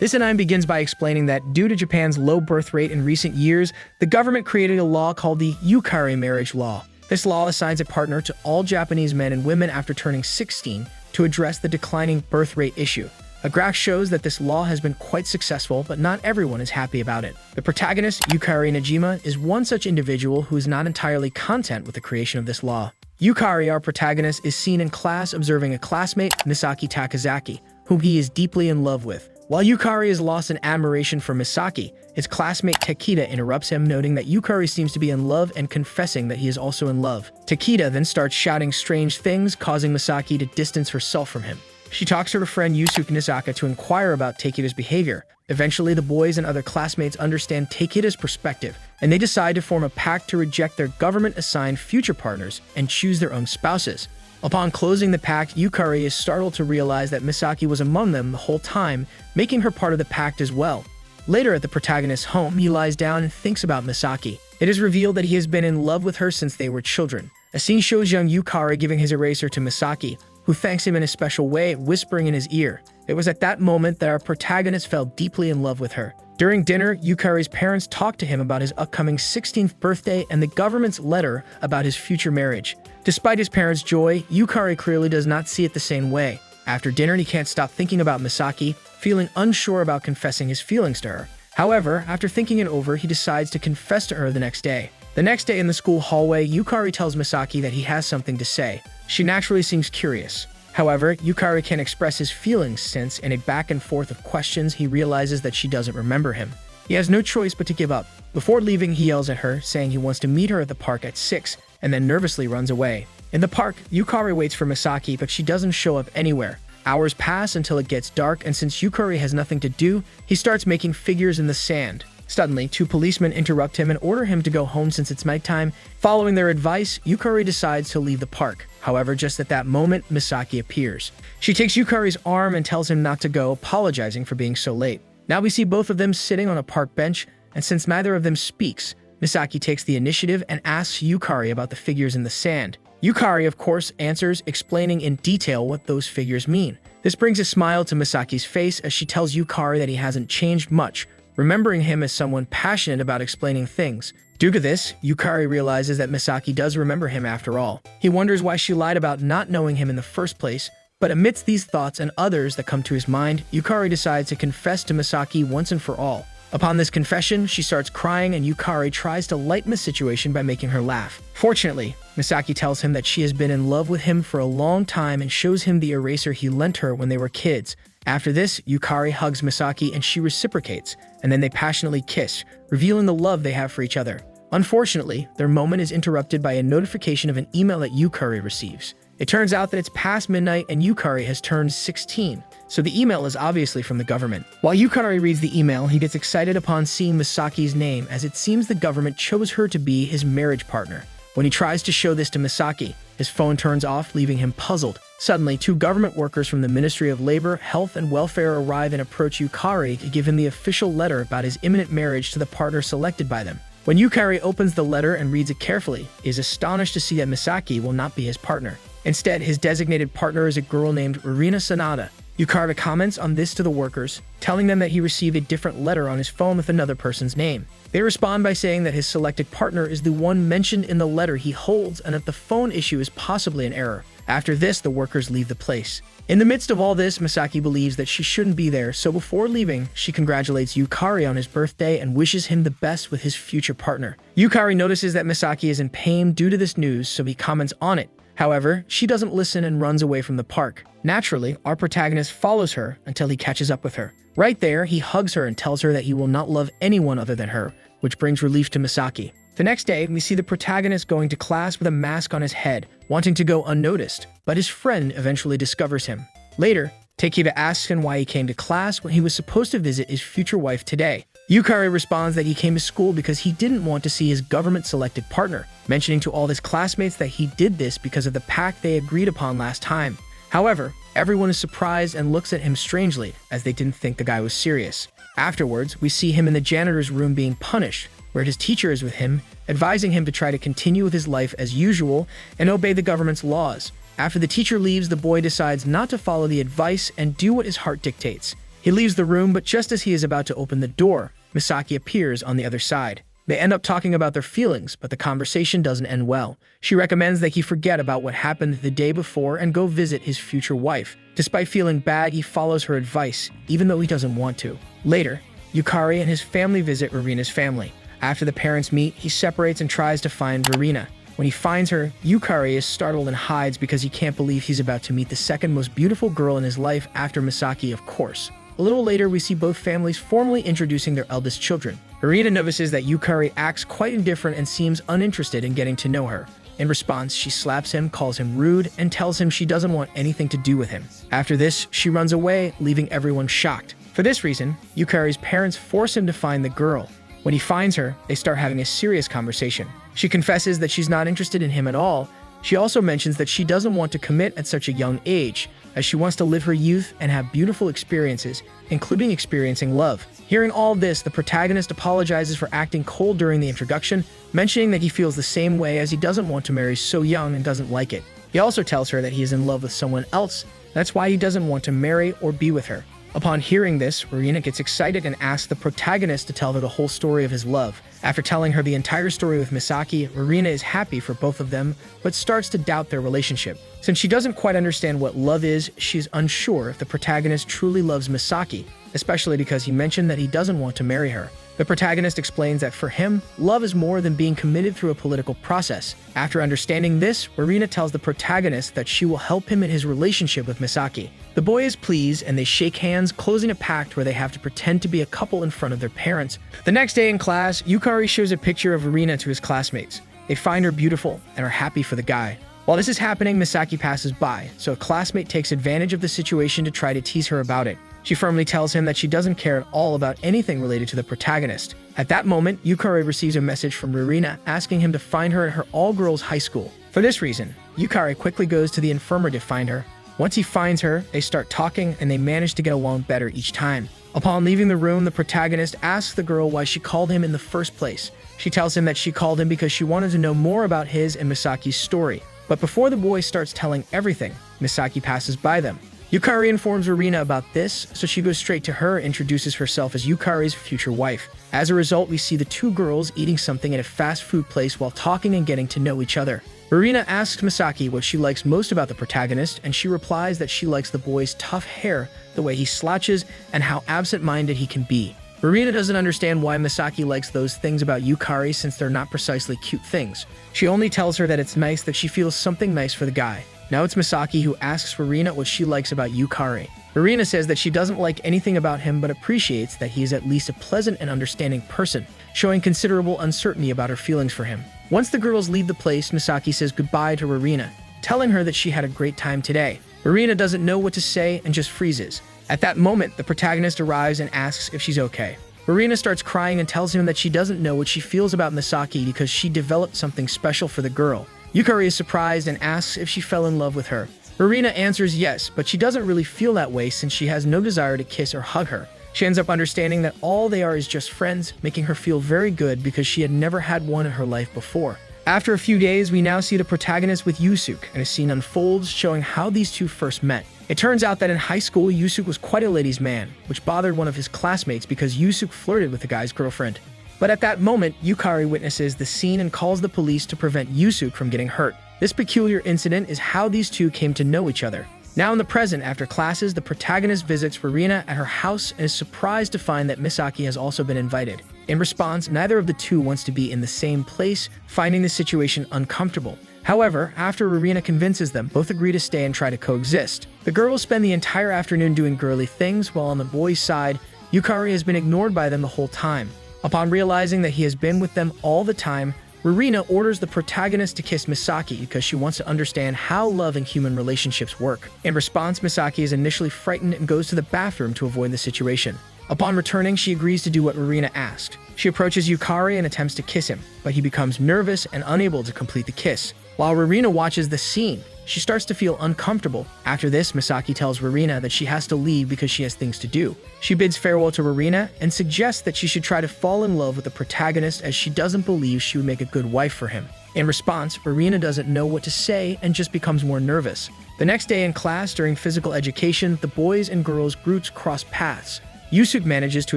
This anime begins by explaining that due to Japan's low birth rate in recent years, the government created a law called the Yukari marriage law. This law assigns a partner to all Japanese men and women after turning 16 to address the declining birth rate issue. A graph shows that this law has been quite successful, but not everyone is happy about it. The protagonist, Yukari Nejima, is one such individual who is not entirely content with the creation of this law. Yukari, our protagonist, is seen in class observing a classmate, Misaki Takasaki, whom he is deeply in love with. While Yukari is lost in admiration for Misaki, his classmate Takeda interrupts him, noting that Yukari seems to be in love and confessing that he is also in love. Takeda then starts shouting strange things, causing Misaki to distance herself from him. She talks to her friend Yusuke Nisaka to inquire about Takeda's behavior. Eventually, the boys and other classmates understand Takeda's perspective, and they decide to form a pact to reject their government-assigned future partners and choose their own spouses. Upon closing the pact, Yukari is startled to realize that Misaki was among them the whole time, making her part of the pact as well. Later at the protagonist's home, he lies down and thinks about Misaki. It is revealed that he has been in love with her since they were children. A scene shows young Yukari giving his eraser to Misaki, who thanks him in a special way, whispering in his ear. It was at that moment that our protagonist fell deeply in love with her. During dinner, Yukari's parents talked to him about his upcoming 16th birthday and the government's letter about his future marriage. Despite his parents' joy, Yukari clearly does not see it the same way. After dinner, he can't stop thinking about Misaki, feeling unsure about confessing his feelings to her. However, after thinking it over, he decides to confess to her the next day. The next day in the school hallway, Yukari tells Misaki that he has something to say. She naturally seems curious. However, Yukari can't express his feelings since, in a back and forth of questions, he realizes that she doesn't remember him. He has no choice but to give up. Before leaving, he yells at her, saying he wants to meet her at the park at 6, and then nervously runs away. In the park, Yukari waits for Misaki, but she doesn't show up anywhere. Hours pass until it gets dark, and since Yukari has nothing to do, he starts making figures in the sand. Suddenly, 2 policemen interrupt him and order him to go home since it's nighttime. Following their advice, Yukari decides to leave the park. However, just at that moment, Misaki appears. She takes Yukari's arm and tells him not to go, apologizing for being so late. Now we see both of them sitting on a park bench, and since neither of them speaks, Misaki takes the initiative and asks Yukari about the figures in the sand. Yukari, of course, answers, explaining in detail what those figures mean. This brings a smile to Misaki's face as she tells Yukari that he hasn't changed much, remembering him as someone passionate about explaining things. Due to this, Yukari realizes that Misaki does remember him after all. He wonders why she lied about not knowing him in the first place, but amidst these thoughts and others that come to his mind, Yukari decides to confess to Misaki once and for all. Upon this confession, she starts crying and Yukari tries to lighten the situation by making her laugh. Fortunately, Misaki tells him that she has been in love with him for a long time and shows him the eraser he lent her when they were kids. After this, Yukari hugs Misaki and she reciprocates, and then they passionately kiss, revealing the love they have for each other. Unfortunately, their moment is interrupted by a notification of an email that Yukari receives. It turns out that it's past midnight and Yukari has turned 16, so the email is obviously from the government. While Yukari reads the email, he gets excited upon seeing Misaki's name, as it seems the government chose her to be his marriage partner. When he tries to show this to Misaki, his phone turns off, leaving him puzzled. Suddenly, 2 government workers from the Ministry of Labor, Health, and Welfare arrive and approach Yukari to give him the official letter about his imminent marriage to the partner selected by them. When Yukari opens the letter and reads it carefully, he is astonished to see that Misaki will not be his partner. Instead, his designated partner is a girl named Ririna Sanada. Yukari comments on this to the workers, telling them that he received a different letter on his phone with another person's name. They respond by saying that his selected partner is the one mentioned in the letter he holds and that the phone issue is possibly an error. After this, the workers leave the place. In the midst of all this, Misaki believes that she shouldn't be there, so before leaving, she congratulates Yukari on his birthday and wishes him the best with his future partner. Yukari notices that Misaki is in pain due to this news, so he comments on it. However, she doesn't listen and runs away from the park. Naturally, our protagonist follows her until he catches up with her. Right there, he hugs her and tells her that he will not love anyone other than her, which brings relief to Misaki. The next day, we see the protagonist going to class with a mask on his head, wanting to go unnoticed, but his friend eventually discovers him. Later, Takeda asks him why he came to class when he was supposed to visit his future wife today. Yukari responds that he came to school because he didn't want to see his government-selected partner, mentioning to all his classmates that he did this because of the pact they agreed upon last time. However, everyone is surprised and looks at him strangely, as they didn't think the guy was serious. Afterwards, we see him in the janitor's room being punished, where his teacher is with him, advising him to try to continue with his life as usual and obey the government's laws. After the teacher leaves, the boy decides not to follow the advice and do what his heart dictates. He leaves the room, but just as he is about to open the door, Misaki appears on the other side. They end up talking about their feelings, but the conversation doesn't end well. She recommends that he forget about what happened the day before and go visit his future wife. Despite feeling bad, he follows her advice, even though he doesn't want to. Later, Yukari and his family visit Ririna's family. After the parents meet, he separates and tries to find Ririna. When he finds her, Yukari is startled and hides because he can't believe he's about to meet the second most beautiful girl in his life after Misaki, of course. A little later, we see both families formally introducing their eldest children. Ririna notices that Yukari acts quite indifferent and seems uninterested in getting to know her. In response, she slaps him, calls him rude, and tells him she doesn't want anything to do with him. After this, she runs away, leaving everyone shocked. For this reason, Yukari's parents force him to find the girl. When he finds her, they start having a serious conversation. She confesses that she's not interested in him at all. She also mentions that she doesn't want to commit at such a young age, as she wants to live her youth and have beautiful experiences, including experiencing love. Hearing all this, the protagonist apologizes for acting cold during the introduction, mentioning that he feels the same way as he doesn't want to marry so young and doesn't like it. He also tells her that he is in love with someone else, that's why he doesn't want to marry or be with her. Upon hearing this, Ririna gets excited and asks the protagonist to tell her the whole story of his love. After telling her the entire story with Misaki, Ririna is happy for both of them, but starts to doubt their relationship. Since she doesn't quite understand what love is, she's unsure if the protagonist truly loves Misaki, especially because he mentioned that he doesn't want to marry her. The protagonist explains that for him, love is more than being committed through a political process. After understanding this, Ririna tells the protagonist that she will help him in his relationship with Misaki. The boy is pleased and they shake hands, closing a pact where they have to pretend to be a couple in front of their parents. The next day in class, Yukari shows a picture of Ririna to his classmates. They find her beautiful and are happy for the guy. While this is happening, Misaki passes by, so a classmate takes advantage of the situation to try to tease her about it. She firmly tells him that she doesn't care at all about anything related to the protagonist. At that moment, Yukari receives a message from Ririna asking him to find her at her all-girls high school. For this reason, Yukari quickly goes to the infirmary to find her. Once he finds her, they start talking and they manage to get along better each time. Upon leaving the room, the protagonist asks the girl why she called him in the first place. She tells him that she called him because she wanted to know more about his and Misaki's story. But before the boy starts telling everything, Misaki passes by them. Yukari informs Ririna about this, so she goes straight to her and introduces herself as Yukari's future wife. As a result, we see the two girls eating something at a fast food place while talking and getting to know each other. Ririna asks Misaki what she likes most about the protagonist, and she replies that she likes the boy's tough hair, the way he slouches, and how absent-minded he can be. Ririna doesn't understand why Misaki likes those things about Yukari since they're not precisely cute things. She only tells her that it's nice that she feels something nice for the guy. Now it's Misaki who asks Ririna what she likes about Yukari. Ririna says that she doesn't like anything about him but appreciates that he is at least a pleasant and understanding person, showing considerable uncertainty about her feelings for him. Once the girls leave the place, Misaki says goodbye to Ririna, telling her that she had a great time today. Ririna doesn't know what to say and just freezes. At that moment, the protagonist arrives and asks if she's okay. Ririna starts crying and tells him that she doesn't know what she feels about Misaki because she developed something special for the girl. Yukari is surprised and asks if she fell in love with her. Ririna answers yes, but she doesn't really feel that way since she has no desire to kiss or hug her. She ends up understanding that all they are is just friends, making her feel very good because she had never had one in her life before. After a few days, we now see the protagonist with Yusuk, and a scene unfolds showing how these two first met. It turns out that in high school, Yusuk was quite a ladies' man, which bothered one of his classmates because Yusuk flirted with the guy's girlfriend. But at that moment, Yukari witnesses the scene and calls the police to prevent Yusuk from getting hurt. This peculiar incident is how these two came to know each other. Now in the present, after classes, the protagonist visits Ririna at her house and is surprised to find that Misaki has also been invited. In response, neither of the two wants to be in the same place, finding the situation uncomfortable. However, after Ririna convinces them, both agree to stay and try to coexist. The girls spend the entire afternoon doing girly things, while on the boys' side, Yukari has been ignored by them the whole time. Upon realizing that he has been with them all the time, Ririna orders the protagonist to kiss Misaki because she wants to understand how love and human relationships work. In response, Misaki is initially frightened and goes to the bathroom to avoid the situation. Upon returning, she agrees to do what Ririna asked. She approaches Yukari and attempts to kiss him, but he becomes nervous and unable to complete the kiss. While Ririna watches the scene, she starts to feel uncomfortable. After this, Misaki tells Ririna that she has to leave because she has things to do. She bids farewell to Ririna and suggests that she should try to fall in love with the protagonist as she doesn't believe she would make a good wife for him. In response, Ririna doesn't know what to say and just becomes more nervous. The next day in class, during physical education, the boys and girls groups cross paths. Yusuke manages to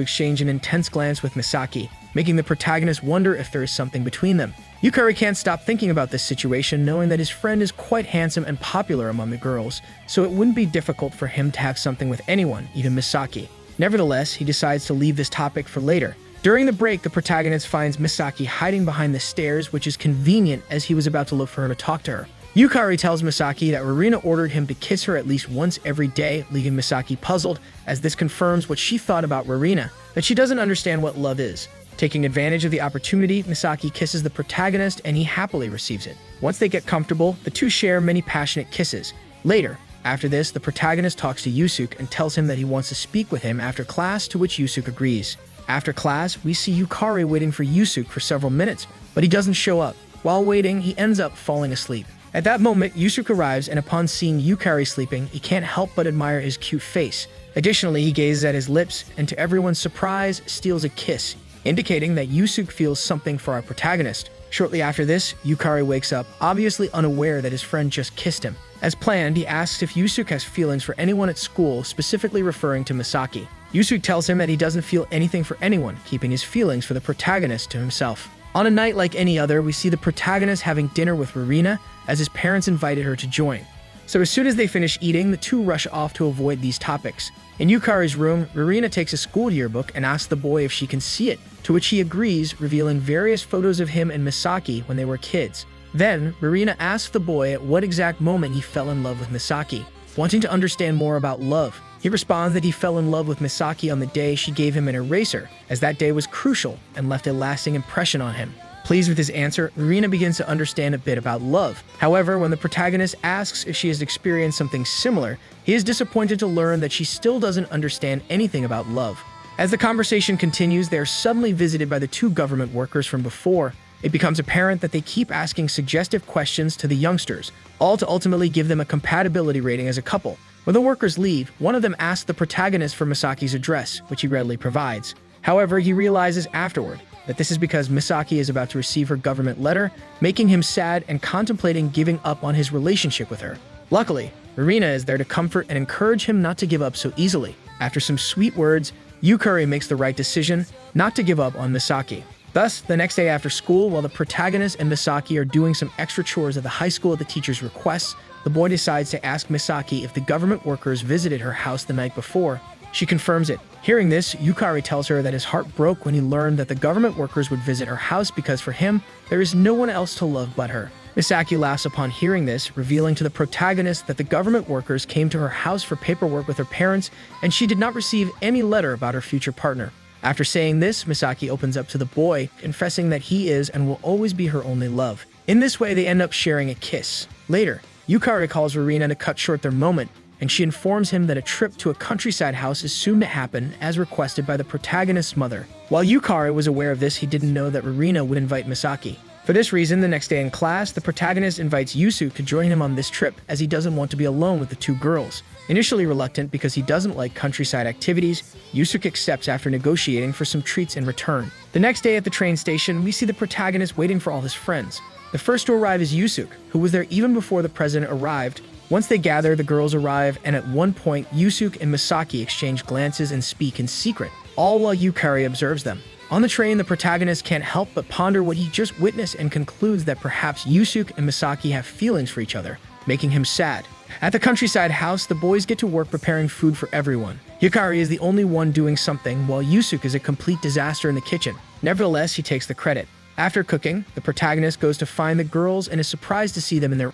exchange an intense glance with Misaki, making the protagonist wonder if there is something between them. Yukari can't stop thinking about this situation, knowing that his friend is quite handsome and popular among the girls, so it wouldn't be difficult for him to have something with anyone, even Misaki. Nevertheless, he decides to leave this topic for later. During the break, the protagonist finds Misaki hiding behind the stairs, which is convenient as he was about to look for her to talk to her. Yukari tells Misaki that Ririna ordered him to kiss her at least once every day, leaving Misaki puzzled, as this confirms what she thought about Ririna, that she doesn't understand what love is. Taking advantage of the opportunity, Misaki kisses the protagonist and he happily receives it. Once they get comfortable, the two share many passionate kisses. Later, after this, the protagonist talks to Yusuke and tells him that he wants to speak with him after class, to which Yusuke agrees. After class, we see Yukari waiting for Yusuke for several minutes, but he doesn't show up. While waiting, he ends up falling asleep. At that moment, Yusuke arrives, and upon seeing Yukari sleeping, he can't help but admire his cute face. Additionally, he gazes at his lips, and to everyone's surprise, steals a kiss, indicating that Yusuke feels something for our protagonist. Shortly after this, Yukari wakes up, obviously unaware that his friend just kissed him. As planned, he asks if Yusuke has feelings for anyone at school, specifically referring to Misaki. Yusuke tells him that he doesn't feel anything for anyone, keeping his feelings for the protagonist to himself. On a night like any other, we see the protagonist having dinner with Ririna, as his parents invited her to join. So as soon as they finish eating, the two rush off to avoid these topics. In Yukari's room, Ririna takes a school yearbook and asks the boy if she can see it, to which he agrees, revealing various photos of him and Misaki when they were kids. Then, Ririna asks the boy at what exact moment he fell in love with Misaki. Wanting to understand more about love, he responds that he fell in love with Misaki on the day she gave him an eraser, as that day was crucial and left a lasting impression on him. Pleased with his answer, Ririna begins to understand a bit about love. However, when the protagonist asks if she has experienced something similar, he is disappointed to learn that she still doesn't understand anything about love. As the conversation continues, they are suddenly visited by the two government workers from before. It becomes apparent that they keep asking suggestive questions to the youngsters, all to ultimately give them a compatibility rating as a couple. When the workers leave, one of them asks the protagonist for Misaki's address, which he readily provides. However, he realizes afterward that this is because Misaki is about to receive her government letter, making him sad and contemplating giving up on his relationship with her. Luckily, Ririna is there to comfort and encourage him not to give up so easily. After some sweet words, Yukari makes the right decision not to give up on Misaki. Thus, the next day after school, while the protagonist and Misaki are doing some extra chores at the high school at the teacher's request, the boy decides to ask Misaki if the government workers visited her house the night before. She confirms it. Hearing this, Yukari tells her that his heart broke when he learned that the government workers would visit her house because for him, there is no one else to love but her. Misaki laughs upon hearing this, revealing to the protagonist that the government workers came to her house for paperwork with her parents, and she did not receive any letter about her future partner. After saying this, Misaki opens up to the boy, confessing that he is and will always be her only love. In this way, they end up sharing a kiss. Later, Yukari calls Ririna to cut short their moment, and she informs him that a trip to a countryside house is soon to happen, as requested by the protagonist's mother. While Yukari was aware of this, he didn't know that Ririna would invite Misaki. For this reason, the next day in class, the protagonist invites Yusuke to join him on this trip, as he doesn't want to be alone with the two girls. Initially reluctant because he doesn't like countryside activities, Yusuke accepts after negotiating for some treats in return. The next day at the train station, we see the protagonist waiting for all his friends. The first to arrive is Yusuke, who was there even before the president arrived. Once they gather, the girls arrive, and at one point, Yusuke and Misaki exchange glances and speak in secret, all while Yukari observes them. On the train, the protagonist can't help but ponder what he just witnessed and concludes that perhaps Yusuke and Misaki have feelings for each other, making him sad. At the countryside house, the boys get to work preparing food for everyone. Yukari is the only one doing something, while Yusuke is a complete disaster in the kitchen. Nevertheless, he takes the credit. After cooking, the protagonist goes to find the girls and is surprised to see them in their...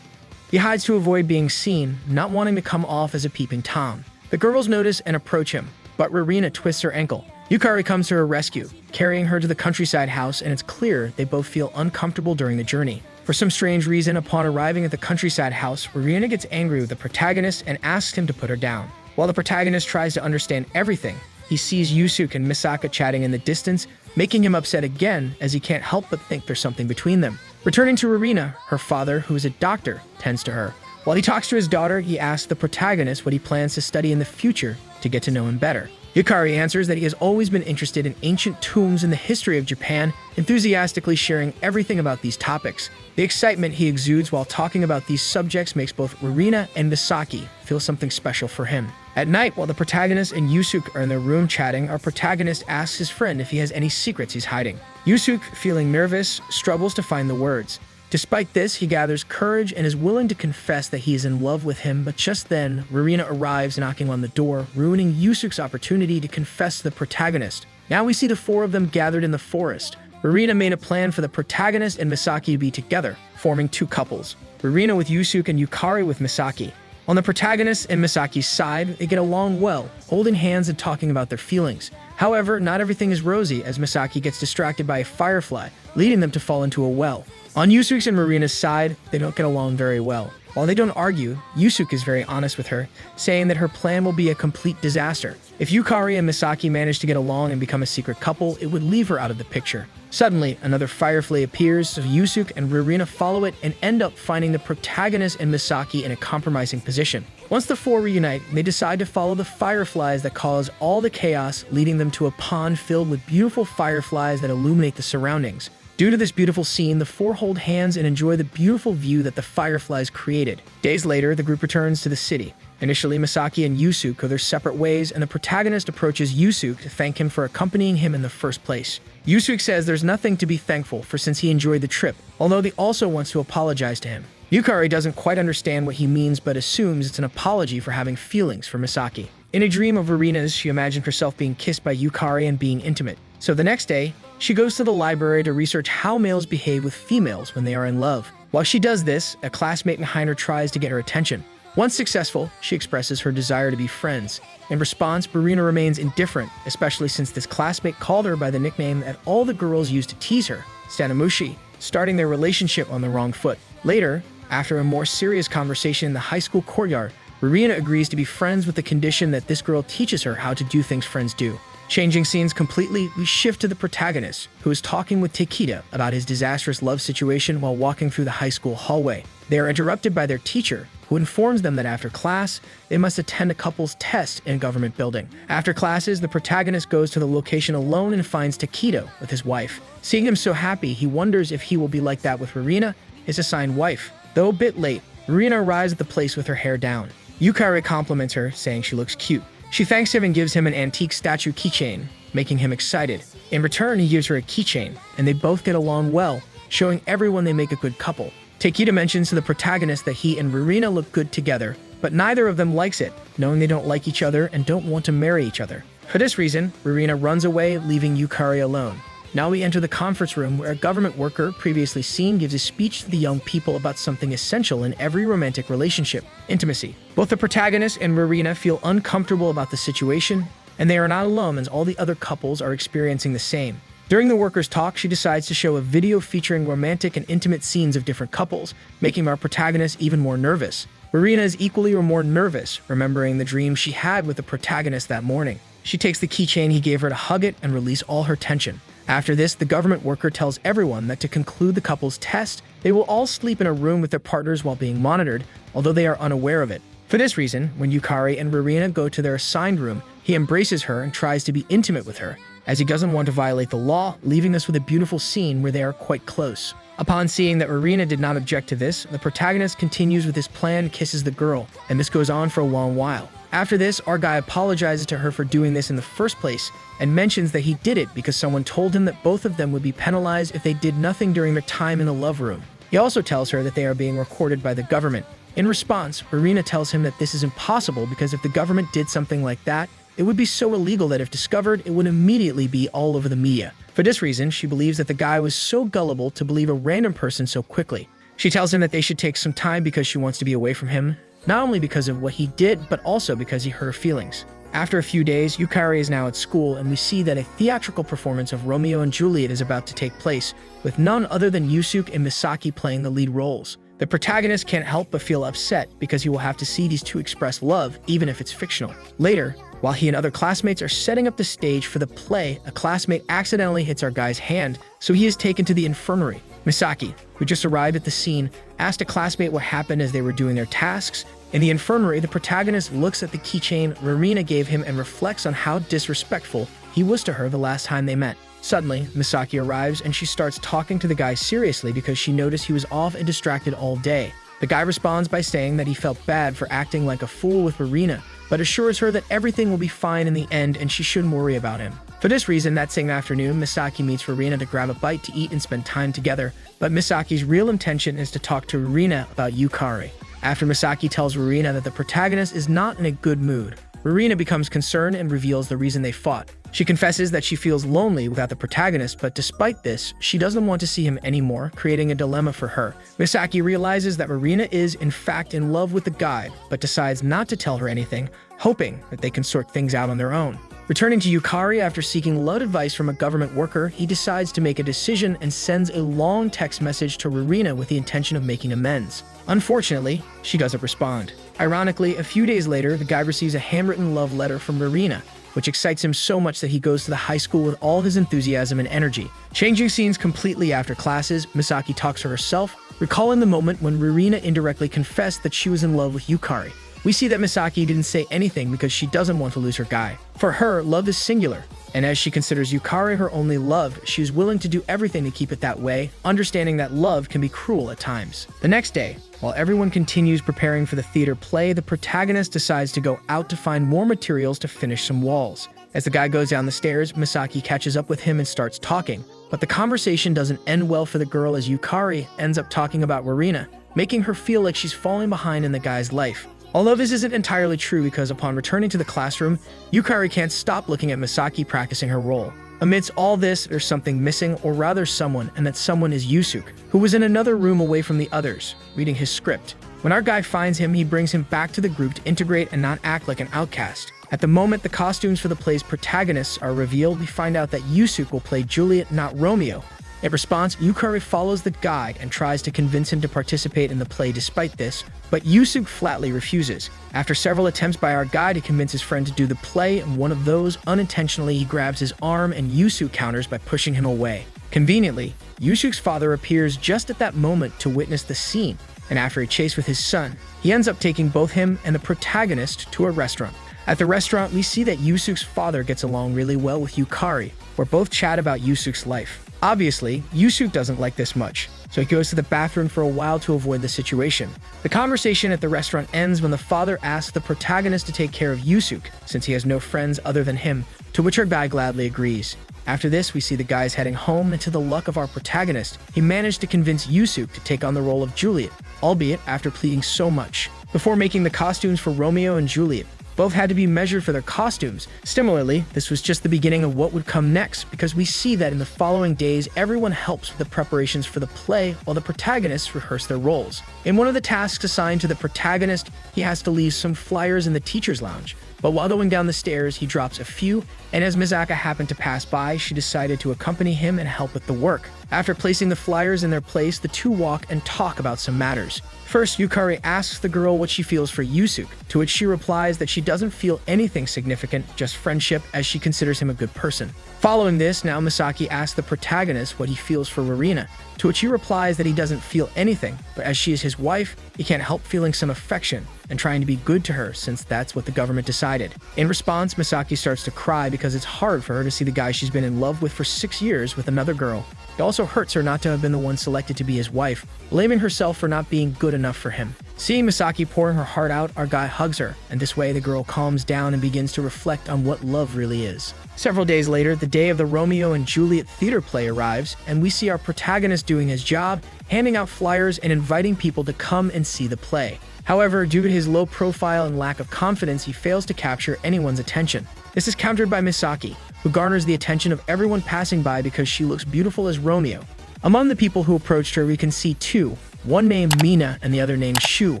He hides to avoid being seen, not wanting to come off as a peeping Tom. The girls notice and approach him, but Ririna twists her ankle. Yukari comes to her rescue, carrying her to the countryside house, and it's clear they both feel uncomfortable during the journey. For some strange reason, upon arriving at the countryside house, Ririna gets angry with the protagonist and asks him to put her down. While the protagonist tries to understand everything, he sees Yusuke and Misaka chatting in the distance, making him upset again as he can't help but think there's something between them. Returning to Ririna, her father, who is a doctor, tends to her. While he talks to his daughter, he asks the protagonist what he plans to study in the future to get to know him better. Yukari answers that he has always been interested in ancient tombs and the history of Japan, enthusiastically sharing everything about these topics. The excitement he exudes while talking about these subjects makes both Ririna and Misaki feel something special for him. At night, while the protagonist and Yusuke are in their room chatting, our protagonist asks his friend if he has any secrets he's hiding. Yusuke, feeling nervous, struggles to find the words. Despite this, he gathers courage and is willing to confess that he is in love with him, but just then, Ririna arrives knocking on the door, ruining Yusuke's opportunity to confess to the protagonist. Now we see the four of them gathered in the forest. Ririna made a plan for the protagonist and Misaki to be together, forming two couples. Ririna with Yusuke and Yukari with Misaki. On the protagonist and Misaki's side, they get along well, holding hands and talking about their feelings. However, not everything is rosy as Misaki gets distracted by a firefly, leading them to fall into a well. On Yusuke's and Ririna's side, they don't get along very well. While they don't argue, Yusuke is very honest with her, saying that her plan will be a complete disaster. If Yukari and Misaki manage to get along and become a secret couple, it would leave her out of the picture. Suddenly, another firefly appears, so Yusuke and Ririna follow it and end up finding the protagonist and Misaki in a compromising position. Once the four reunite, they decide to follow the fireflies that cause all the chaos, leading them to a pond filled with beautiful fireflies that illuminate the surroundings. Due to this beautiful scene, the four hold hands and enjoy the beautiful view that the fireflies created. Days later, the group returns to the city. Initially, Misaki and Yusuke go their separate ways, and the protagonist approaches Yusuke to thank him for accompanying him in the first place. Yusuke says there's nothing to be thankful for since he enjoyed the trip, although he also wants to apologize to him. Yukari doesn't quite understand what he means but assumes it's an apology for having feelings for Misaki. In a dream of Ririna's, she imagined herself being kissed by Yukari and being intimate. So the next day, she goes to the library to research how males behave with females when they are in love. While she does this, a classmate behind her tries to get her attention. Once successful, she expresses her desire to be friends. In response, Ririna remains indifferent, especially since this classmate called her by the nickname that all the girls used to tease her, Stanamushi, starting their relationship on the wrong foot. Later, after a more serious conversation in the high school courtyard, Ririna agrees to be friends with the condition that this girl teaches her how to do things friends do. Changing scenes completely, we shift to the protagonist, who is talking with Takeda about his disastrous love situation while walking through the high school hallway. They are interrupted by their teacher, who informs them that after class, they must attend a couple's test in a government building. After classes, the protagonist goes to the location alone and finds Takeda with his wife. Seeing him so happy, he wonders if he will be like that with Ririna, his assigned wife. Though a bit late, Ririna arrives at the place with her hair down. Yukari compliments her, saying she looks cute. She thanks him and gives him an antique statue keychain, making him excited. In return, he gives her a keychain, and they both get along well, showing everyone they make a good couple. Takeda mentions to the protagonist that he and Ririna look good together, but neither of them likes it, knowing they don't like each other and don't want to marry each other. For this reason, Ririna runs away, leaving Yukari alone. Now we enter the conference room where a government worker previously seen gives a speech to the young people about something essential in every romantic relationship: intimacy. Both the protagonist and Ririna feel uncomfortable about the situation, and they are not alone as all the other couples are experiencing the same. During the worker's talk, she decides to show a video featuring romantic and intimate scenes of different couples, making our protagonist even more nervous. Ririna is equally or more nervous, remembering the dream she had with the protagonist that morning. She takes the keychain he gave her to hug it and release all her tension. After this, the government worker tells everyone that to conclude the couple's test, they will all sleep in a room with their partners while being monitored, although they are unaware of it. For this reason, when Yukari and Ririna go to their assigned room, he embraces her and tries to be intimate with her, as he doesn't want to violate the law, leaving us with a beautiful scene where they are quite close. Upon seeing that Ririna did not object to this, the protagonist continues with his plan and kisses the girl, and this goes on for a long while. After this, our guy apologizes to her for doing this in the first place and mentions that he did it because someone told him that both of them would be penalized if they did nothing during their time in the love room. He also tells her that they are being recorded by the government. In response, Ririna tells him that this is impossible because if the government did something like that, it would be so illegal that if discovered, it would immediately be all over the media. For this reason, she believes that the guy was so gullible to believe a random person so quickly. She tells him that they should take some time because she wants to be away from him, not only because of what he did, but also because he hurt her feelings. After a few days, Yukari is now at school, and we see that a theatrical performance of Romeo and Juliet is about to take place, with none other than Yusuke and Misaki playing the lead roles. The protagonist can't help but feel upset because he will have to see these two express love, even if it's fictional. Later, while he and other classmates are setting up the stage for the play, a classmate accidentally hits our guy's hand, so he is taken to the infirmary. Misaki, who just arrived at the scene, asked a classmate what happened as they were doing their tasks, In the infirmary, the protagonist looks at the keychain Ririna gave him and reflects on how disrespectful he was to her the last time they met. Suddenly, Misaki arrives and she starts talking to the guy seriously because she noticed he was off and distracted all day. The guy responds by saying that he felt bad for acting like a fool with Ririna, but assures her that everything will be fine in the end and she shouldn't worry about him. For this reason, that same afternoon, Misaki meets Ririna to grab a bite to eat and spend time together, but Misaki's real intention is to talk to Ririna about Yukari. After Misaki tells Ririna that the protagonist is not in a good mood, Ririna becomes concerned and reveals the reason they fought. She confesses that she feels lonely without the protagonist, but despite this, she doesn't want to see him anymore, creating a dilemma for her. Misaki realizes that Ririna is, in fact, in love with the guy, but decides not to tell her anything, hoping that they can sort things out on their own. Returning to Yukari after seeking loud advice from a government worker, he decides to make a decision and sends a long text message to Ririna with the intention of making amends. Unfortunately, she doesn't respond. Ironically, a few days later, the guy receives a handwritten love letter from Ririna, which excites him so much that he goes to the high school with all his enthusiasm and energy. Changing scenes completely after classes, Misaki talks to herself, recalling the moment when Ririna indirectly confessed that she was in love with Yukari. We see that Misaki didn't say anything because she doesn't want to lose her guy. For her, love is singular, and as she considers Yukari her only love, she is willing to do everything to keep it that way, understanding that love can be cruel at times. The next day, while everyone continues preparing for the theater play, the protagonist decides to go out to find more materials to finish some walls. As the guy goes down the stairs, Misaki catches up with him and starts talking, but the conversation doesn't end well for the girl as Yukari ends up talking about Ririna, making her feel like she's falling behind in the guy's life. Although this isn't entirely true because upon returning to the classroom, Yukari can't stop looking at Misaki practicing her role. Amidst all this, there's something missing, or rather someone, and that someone is Yusuke, who was in another room away from the others, reading his script. When our guy finds him, he brings him back to the group to integrate and not act like an outcast. At the moment the costumes for the play's protagonists are revealed, we find out that Yusuke will play Juliet, not Romeo. In response, Yukari follows the guide and tries to convince him to participate in the play despite this, but Yusuke flatly refuses. After several attempts by our guide to convince his friend to do the play, and one of those, unintentionally, he grabs his arm and Yusuke counters by pushing him away. Conveniently, Yusuke's father appears just at that moment to witness the scene, and after a chase with his son, he ends up taking both him and the protagonist to a restaurant. At the restaurant, we see that Yusuke's father gets along really well with Yukari, where both chat about Yusuke's life. Obviously, Yusuke doesn't like this much, so he goes to the bathroom for a while to avoid the situation. The conversation at the restaurant ends when the father asks the protagonist to take care of Yusuke, since he has no friends other than him, to which our guy gladly agrees. After this, we see the guys heading home, and to the luck of our protagonist, he managed to convince Yusuke to take on the role of Juliet, albeit after pleading so much. Before making the costumes for Romeo and Juliet, both had to be measured for their costumes. Similarly, this was just the beginning of what would come next, because we see that in the following days, everyone helps with the preparations for the play while the protagonists rehearse their roles. In one of the tasks assigned to the protagonist, he has to leave some flyers in the teacher's lounge. But while going down the stairs, he drops a few, and as Misaka happened to pass by, she decided to accompany him and help with the work. After placing the flyers in their place, the two walk and talk about some matters. First, Yukari asks the girl what she feels for Yusuke, to which she replies that she doesn't feel anything significant, just friendship, as she considers him a good person. Following this, now Misaki asks the protagonist what he feels for Ririna, to which he replies that he doesn't feel anything, but as she is his wife, he can't help feeling some affection and trying to be good to her since that's what the government decided. In response, Misaki starts to cry because it's hard for her to see the guy she's been in love with for 6 years with another girl. It also hurts her not to have been the one selected to be his wife, blaming herself for not being good enough for him. Seeing Misaki pouring her heart out, our guy hugs her, and this way the girl calms down and begins to reflect on what love really is. Several days later, the day of the Romeo and Juliet theater play arrives, and we see our protagonist doing his job, handing out flyers and inviting people to come and see the play. However, due to his low profile and lack of confidence, he fails to capture anyone's attention. This is countered by Misaki, who garners the attention of everyone passing by because she looks beautiful as Romeo. Among the people who approached her, we can see two, one named Mina and the other named Shu,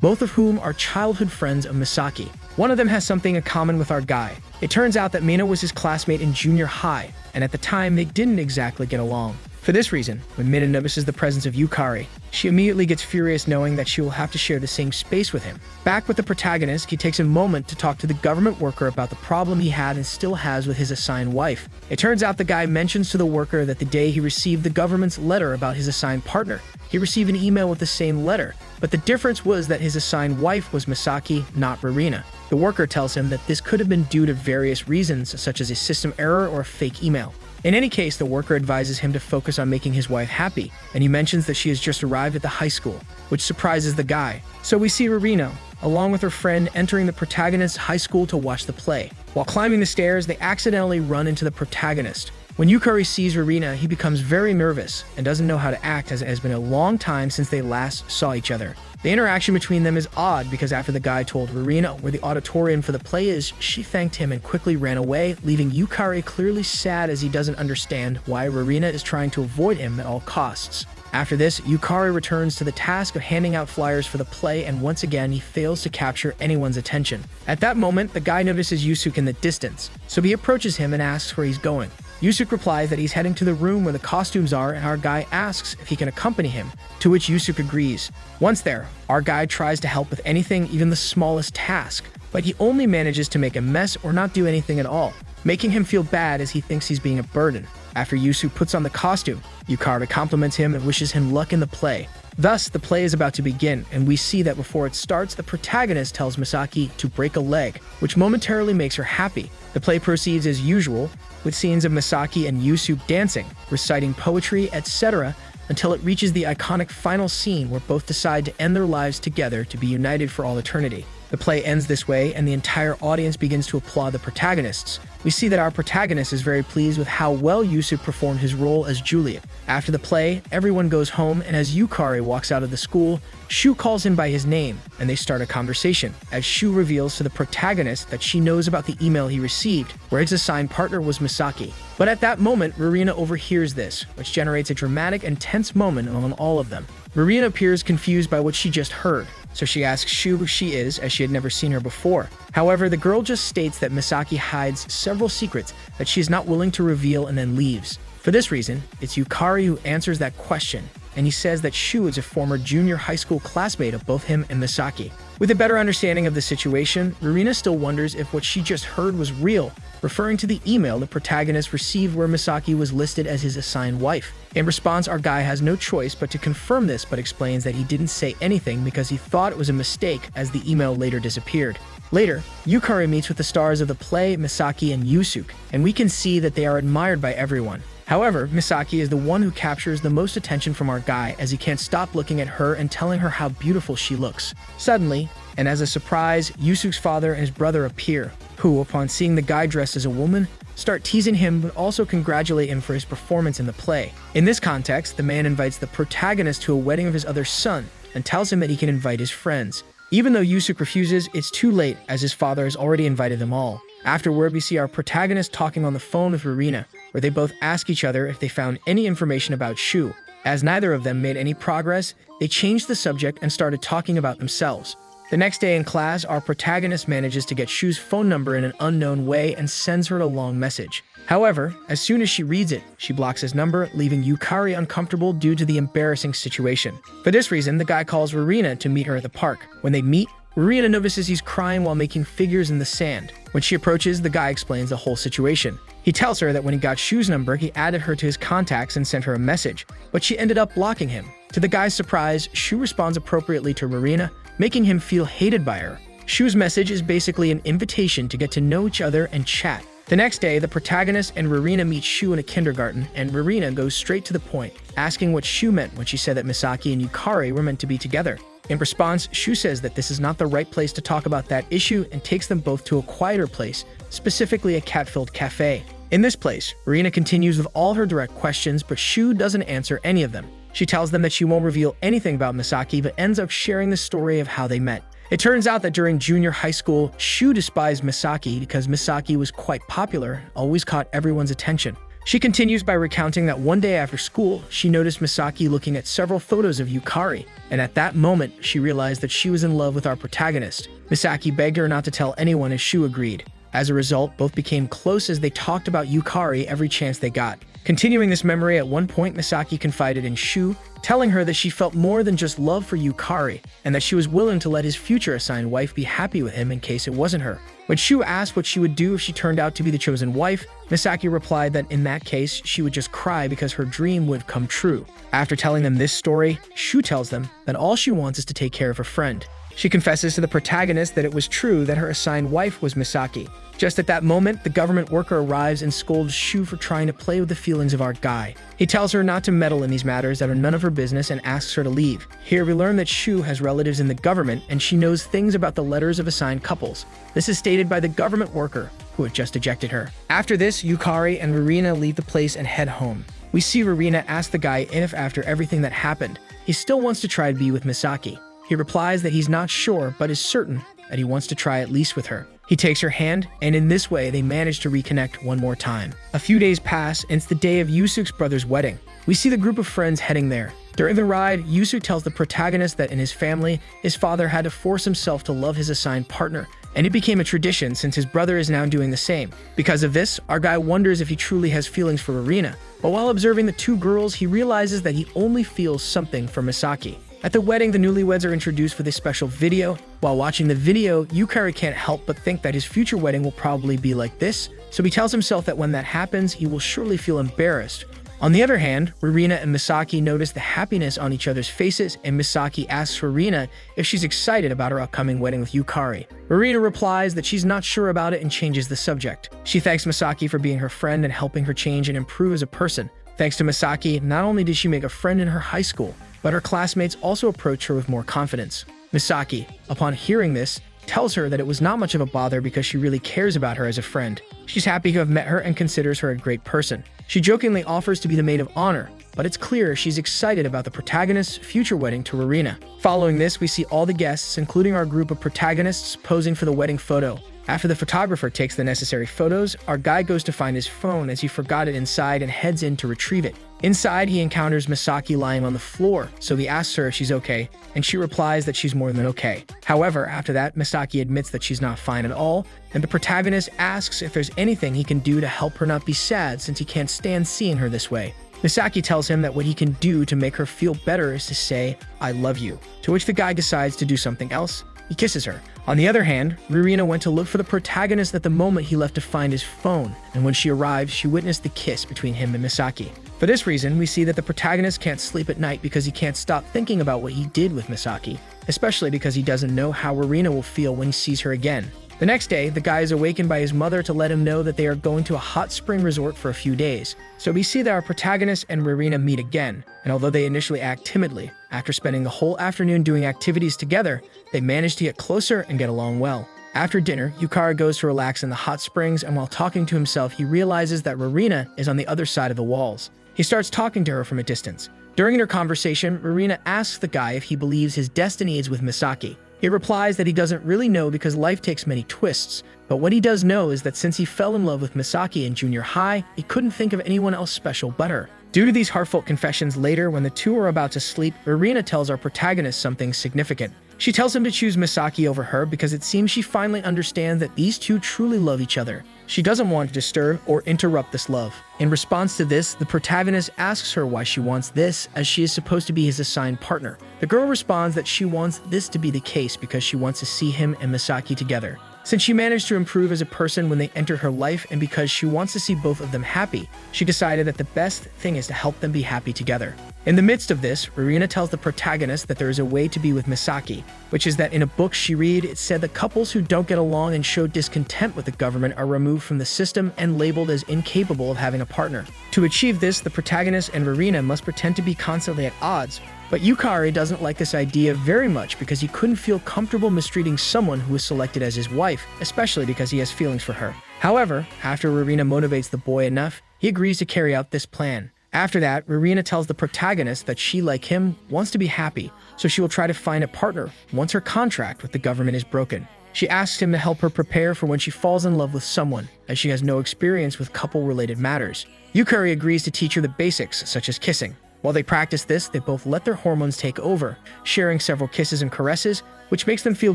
both of whom are childhood friends of Misaki. One of them has something in common with our guy. It turns out that Mina was his classmate in junior high, and at the time they didn't exactly get along. For this reason, when Mina notices the presence of Yukari, she immediately gets furious knowing that she will have to share the same space with him. Back with the protagonist, he takes a moment to talk to the government worker about the problem he had and still has with his assigned wife. It turns out the guy mentions to the worker that the day he received the government's letter about his assigned partner, he received an email with the same letter, but the difference was that his assigned wife was Misaki, not Ririna. The worker tells him that this could have been due to various reasons, such as a system error or a fake email. In any case, the worker advises him to focus on making his wife happy, and he mentions that she has just arrived at the high school, which surprises the guy. So we see Ririna, along with her friend, entering the protagonist's high school to watch the play. While climbing the stairs, they accidentally run into the protagonist. When Yukari sees Ririna, he becomes very nervous and doesn't know how to act as it has been a long time since they last saw each other. The interaction between them is odd because after the guy told Ririna where the auditorium for the play is, she thanked him and quickly ran away, leaving Yukari clearly sad as he doesn't understand why Ririna is trying to avoid him at all costs. After this, Yukari returns to the task of handing out flyers for the play, and once again he fails to capture anyone's attention. At that moment, the guy notices Yusuke in the distance, so he approaches him and asks where he's going. Yusuke replies that he's heading to the room where the costumes are, and our guy asks if he can accompany him, to which Yusuke agrees. Once there, our guy tries to help with anything, even the smallest task, but he only manages to make a mess or not do anything at all, making him feel bad as he thinks he's being a burden. After Yusuke puts on the costume, Yukari compliments him and wishes him luck in the play. Thus, the play is about to begin, and we see that before it starts, the protagonist tells Misaki to break a leg, which momentarily makes her happy. The play proceeds as usual, with scenes of Misaki and Yusuke dancing, reciting poetry, etc., until it reaches the iconic final scene where both decide to end their lives together to be united for all eternity. The play ends this way, and the entire audience begins to applaud the protagonists. We see that our protagonist is very pleased with how well Yusuke performed his role as Juliet. After the play, everyone goes home, and as Yukari walks out of the school, Shu calls him by his name, and they start a conversation, as Shu reveals to the protagonist that she knows about the email he received, where his assigned partner was Misaki. But at that moment, Ririna overhears this, which generates a dramatic and tense moment among all of them. Ririna appears confused by what she just heard, so she asks Shu who she is, as she had never seen her before. However, the girl just states that Misaki hides several secrets that she is not willing to reveal and then leaves. For this reason, it's Yukari who answers that question, and he says that Shu is a former junior high school classmate of both him and Misaki. With a better understanding of the situation, Ririna still wonders if what she just heard was real, referring to the email the protagonist received where Misaki was listed as his assigned wife. In response, our guy has no choice but to confirm this, but explains that he didn't say anything because he thought it was a mistake, as the email later disappeared. Later, Yukari meets with the stars of the play, Misaki and Yusuke, and we can see that they are admired by everyone. However, Misaki is the one who captures the most attention from our guy, as he can't stop looking at her and telling her how beautiful she looks. Suddenly, and as a surprise, Yusuke's father and his brother appear, who, upon seeing the guy dressed as a woman, start teasing him but also congratulate him for his performance in the play. In this context, the man invites the protagonist to a wedding of his other son and tells him that he can invite his friends. Even though Yusuke refuses, it's too late, as his father has already invited them all. Afterward, we see our protagonist talking on the phone with Ririna, where they both ask each other if they found any information about Shu. As neither of them made any progress, they changed the subject and started talking about themselves. The next day in class, our protagonist manages to get Shu's phone number in an unknown way and sends her a long message. However, as soon as she reads it, she blocks his number, leaving Yukari uncomfortable due to the embarrassing situation. For this reason, the guy calls Ririna to meet her at the park. When they meet, Ririna notices he's crying while making figures in the sand. When she approaches, the guy explains the whole situation. He tells her that when he got Shu's number, he added her to his contacts and sent her a message, but she ended up blocking him. To the guy's surprise, Shu responds appropriately to Ririna, making him feel hated by her. Shu's message is basically an invitation to get to know each other and chat. The next day, the protagonist and Ririna meet Shu in a kindergarten, and Ririna goes straight to the point, asking what Shu meant when she said that Misaki and Yukari were meant to be together. In response, Shu says that this is not the right place to talk about that issue and takes them both to a quieter place, specifically a cat-filled cafe. In this place, Ririna continues with all her direct questions, but Shu doesn't answer any of them. She tells them that she won't reveal anything about Misaki, but ends up sharing the story of how they met. It turns out that during junior high school, Shu despised Misaki because Misaki was quite popular, always caught everyone's attention. She continues by recounting that one day after school, she noticed Misaki looking at several photos of Yukari, and at that moment, she realized that she was in love with our protagonist. Misaki begged her not to tell anyone, as Shu agreed. As a result, both became close as they talked about Yukari every chance they got. Continuing this memory, at one point Misaki confided in Shu, telling her that she felt more than just love for Yukari, and that she was willing to let his future assigned wife be happy with him in case it wasn't her. When Shu asked what she would do if she turned out to be the chosen wife, Misaki replied that in that case, she would just cry because her dream would come true. After telling them this story, Shu tells them that all she wants is to take care of her friend. She confesses to the protagonist that it was true that her assigned wife was Misaki. Just at that moment, the government worker arrives and scolds Shu for trying to play with the feelings of our guy. He tells her not to meddle in these matters that are none of her business and asks her to leave. Here we learn that Shu has relatives in the government and she knows things about the letters of assigned couples. This is stated by the government worker who had just ejected her. After this, Yukari and Ririna leave the place and head home. We see Ririna ask the guy if after everything that happened, he still wants to try to be with Misaki. He replies that he's not sure but is certain that he wants to try at least with her. He takes her hand, and in this way, they manage to reconnect one more time. A few days pass, and it's the day of Yusuke's brother's wedding. We see the group of friends heading there. During the ride, Yusuke tells the protagonist that in his family, his father had to force himself to love his assigned partner, and it became a tradition since his brother is now doing the same. Because of this, our guy wonders if he truly has feelings for Ririna, but while observing the two girls, he realizes that he only feels something for Misaki. At the wedding, the newlyweds are introduced with a special video. While watching the video, Yukari can't help but think that his future wedding will probably be like this, so he tells himself that when that happens, he will surely feel embarrassed. On the other hand, Ririna and Misaki notice the happiness on each other's faces, and Misaki asks Ririna if she's excited about her upcoming wedding with Yukari. Ririna replies that she's not sure about it and changes the subject. She thanks Misaki for being her friend and helping her change and improve as a person. Thanks to Misaki, not only did she make a friend in her high school, but her classmates also approached her with more confidence. Misaki, upon hearing this, tells her that it was not much of a bother because she really cares about her as a friend. She's happy to have met her and considers her a great person. She jokingly offers to be the maid of honor, but it's clear she's excited about the protagonist's future wedding to Ririna. Following this, we see all the guests, including our group of protagonists, posing for the wedding photo. After the photographer takes the necessary photos, our guy goes to find his phone as he forgot it inside and heads in to retrieve it. Inside, he encounters Misaki lying on the floor, so he asks her if she's okay, and she replies that she's more than okay. However, after that, Misaki admits that she's not fine at all, and the protagonist asks if there's anything he can do to help her not be sad since he can't stand seeing her this way. Misaki tells him that what he can do to make her feel better is to say, "I love you," to which the guy decides to do something else. He kisses her. On the other hand, Ririna went to look for the protagonist at the moment he left to find his phone, and when she arrived, she witnessed the kiss between him and Misaki. For this reason, we see that the protagonist can't sleep at night because he can't stop thinking about what he did with Misaki, especially because he doesn't know how Ririna will feel when he sees her again. The next day, the guy is awakened by his mother to let him know that they are going to a hot spring resort for a few days. So we see that our protagonist and Ririna meet again, and although they initially act timidly, after spending the whole afternoon doing activities together, they manage to get closer and get along well. After dinner, Yukari goes to relax in the hot springs, and while talking to himself, he realizes that Ririna is on the other side of the walls. He starts talking to her from a distance. During their conversation, Ririna asks the guy if he believes his destiny is with Misaki. He replies that he doesn't really know because life takes many twists, but what he does know is that since he fell in love with Misaki in junior high, he couldn't think of anyone else special but her. Due to these heartfelt confessions later, when the two are about to sleep, Ririna tells our protagonist something significant. She tells him to choose Misaki over her because it seems she finally understands that these two truly love each other. She doesn't want to disturb or interrupt this love. In response to this, the protagonist asks her why she wants this, as she is supposed to be his assigned partner. The girl responds that she wants this to be the case because she wants to see him and Misaki together. Since she managed to improve as a person when they enter her life and because she wants to see both of them happy, she decided that the best thing is to help them be happy together. In the midst of this, Ririna tells the protagonist that there is a way to be with Misaki, which is that in a book she read, it said that couples who don't get along and show discontent with the government are removed from the system and labeled as incapable of having a partner. To achieve this, the protagonist and Ririna must pretend to be constantly at odds, but Yukari doesn't like this idea very much because he couldn't feel comfortable mistreating someone who was selected as his wife, especially because he has feelings for her. However, after Ririna motivates the boy enough, he agrees to carry out this plan. After that, Ririna tells the protagonist that she, like him, wants to be happy, so she will try to find a partner once her contract with the government is broken. She asks him to help her prepare for when she falls in love with someone, as she has no experience with couple-related matters. Yukari agrees to teach her the basics, such as kissing. While they practice this, they both let their hormones take over, sharing several kisses and caresses, which makes them feel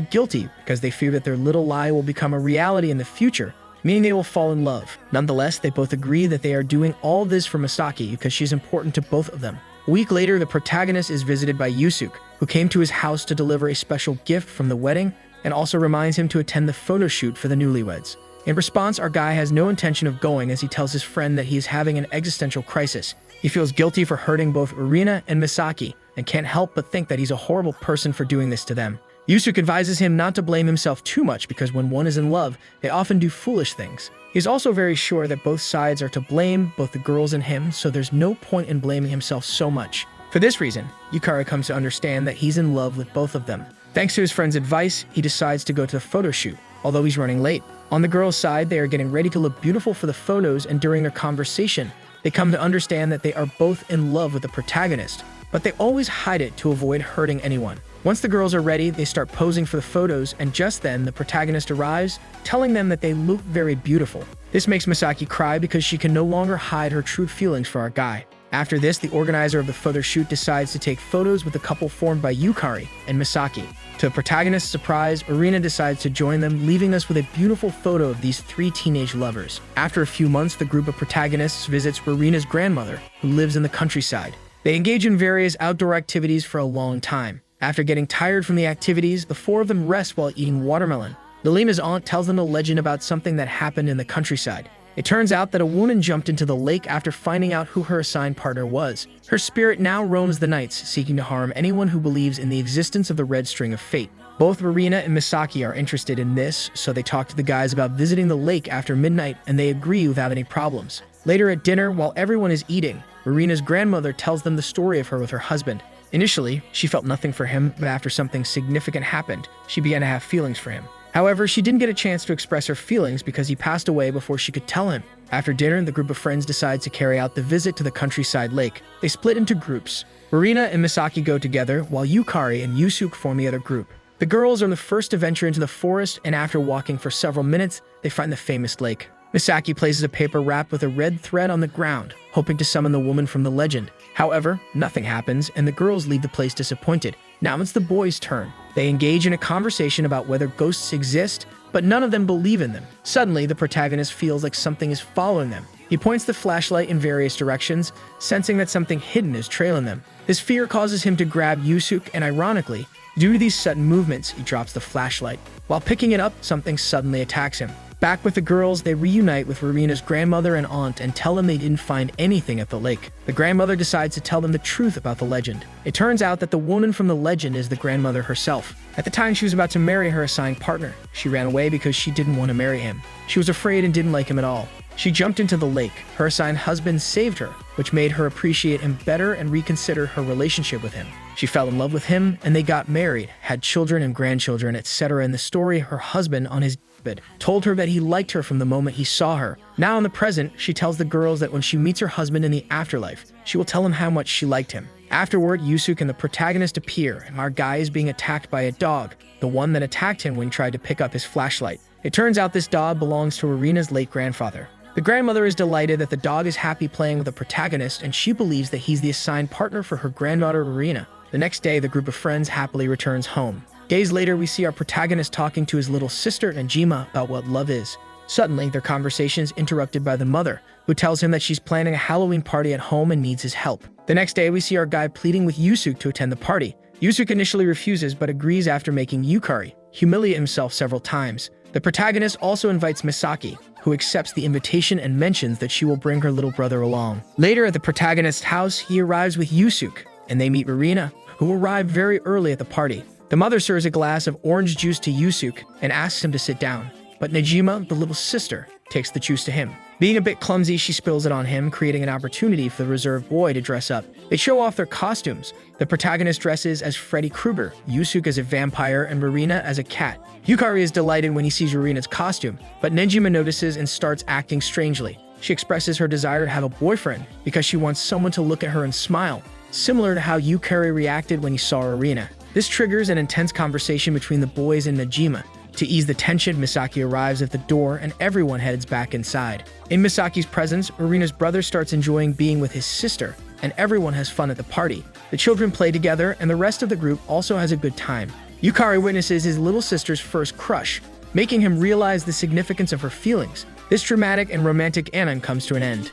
guilty because they fear that their little lie will become a reality in the future meaning they will fall in love. Nonetheless, they both agree that they are doing all this for Misaki because she's important to both of them. A week later, the protagonist is visited by Yusuke, who came to his house to deliver a special gift from the wedding and also reminds him to attend the photo shoot for the newlyweds. In response, our guy has no intention of going as he tells his friend that he is having an existential crisis. He feels guilty for hurting both Ririna and Misaki and can't help but think that he's a horrible person for doing this to them. Yusuke advises him not to blame himself too much because when one is in love, they often do foolish things. He's also very sure that both sides are to blame, both the girls and him, so there's no point in blaming himself so much. For this reason, Yukari comes to understand that he's in love with both of them. Thanks to his friend's advice, he decides to go to the photo shoot, although he's running late. On the girls' side, they are getting ready to look beautiful for the photos, and during their conversation, they come to understand that they are both in love with the protagonist, but they always hide it to avoid hurting anyone. Once the girls are ready, they start posing for the photos, and just then, the protagonist arrives, telling them that they look very beautiful. This makes Misaki cry because she can no longer hide her true feelings for our guy. After this, the organizer of the photo shoot decides to take photos with the couple formed by Yukari and Misaki. To the protagonist's surprise, Ririna decides to join them, leaving us with a beautiful photo of these three teenage lovers. After a few months, the group of protagonists visits Ririna's grandmother, who lives in the countryside. They engage in various outdoor activities for a long time. After getting tired from the activities, the four of them rest while eating watermelon. Ririna's aunt tells them a legend about something that happened in the countryside. It turns out that a woman jumped into the lake after finding out who her assigned partner was. Her spirit now roams the nights, seeking to harm anyone who believes in the existence of the red string of fate. Both Ririna and Misaki are interested in this, so they talk to the guys about visiting the lake after midnight, and they agree without any problems. Later at dinner, while everyone is eating, Ririna's grandmother tells them the story of her with her husband. Initially, she felt nothing for him, but after something significant happened, she began to have feelings for him. However, she didn't get a chance to express her feelings because he passed away before she could tell him. After dinner, the group of friends decides to carry out the visit to the countryside lake. They split into groups. Ririna and Misaki go together, while Yukari and Yusuke form the other group. The girls are the first to venture into the forest, and after walking for several minutes, they find the famous lake. Misaki places a paper wrapped with a red thread on the ground, hoping to summon the woman from the legend. However, nothing happens, and the girls leave the place disappointed. Now it's the boys' turn. They engage in a conversation about whether ghosts exist, but none of them believe in them. Suddenly, the protagonist feels like something is following them. He points the flashlight in various directions, sensing that something hidden is trailing them. This fear causes him to grab Yusuke, and ironically, due to these sudden movements, he drops the flashlight. While picking it up, something suddenly attacks him. Back with the girls, they reunite with Ririna's grandmother and aunt and tell them they didn't find anything at the lake. The grandmother decides to tell them the truth about the legend. It turns out that the woman from the legend is the grandmother herself. At the time she was about to marry her assigned partner, she ran away because she didn't want to marry him. She was afraid and didn't like him at all. She jumped into the lake. Her assigned husband saved her, which made her appreciate him better and reconsider her relationship with him. She fell in love with him, and they got married, had children and grandchildren, etc. In the story, her husband, on his deathbed, told her that he liked her from the moment he saw her. Now in the present, she tells the girls that when she meets her husband in the afterlife, she will tell him how much she liked him. Afterward, Yusuke and the protagonist appear, and our guy is being attacked by a dog, the one that attacked him when he tried to pick up his flashlight. It turns out this dog belongs to Ririna's late grandfather. The grandmother is delighted that the dog is happy playing with the protagonist, and she believes that he's the assigned partner for her granddaughter Ririna. The next day, the group of friends happily returns home. Days later, we see our protagonist talking to his little sister Nejima about what love is. Suddenly, their conversation is interrupted by the mother, who tells him that she's planning a Halloween party at home and needs his help. The next day, we see our guy pleading with Yusuke to attend the party. Yusuke initially refuses but agrees after making Yukari humiliate himself several times. The protagonist also invites Misaki, who accepts the invitation and mentions that she will bring her little brother along. Later at the protagonist's house, he arrives with Yusuke, and they meet Ririna, who arrived very early at the party. The mother serves a glass of orange juice to Yusuke and asks him to sit down, but Nejima, the little sister, takes the juice to him. Being a bit clumsy, she spills it on him, creating an opportunity for the reserved boy to dress up. They show off their costumes. The protagonist dresses as Freddy Krueger, Yusuke as a vampire, and Ririna as a cat. Yukari is delighted when he sees Ririna's costume, but Nejima notices and starts acting strangely. She expresses her desire to have a boyfriend because she wants someone to look at her and smile, similar to how Yukari reacted when he saw Ririna. This triggers an intense conversation between the boys and Nejima. To ease the tension, Misaki arrives at the door and everyone heads back inside. In Misaki's presence, Ririna's brother starts enjoying being with his sister, and everyone has fun at the party. The children play together, and the rest of the group also has a good time. Yukari witnesses his little sister's first crush, making him realize the significance of her feelings. This dramatic and romantic anime comes to an end.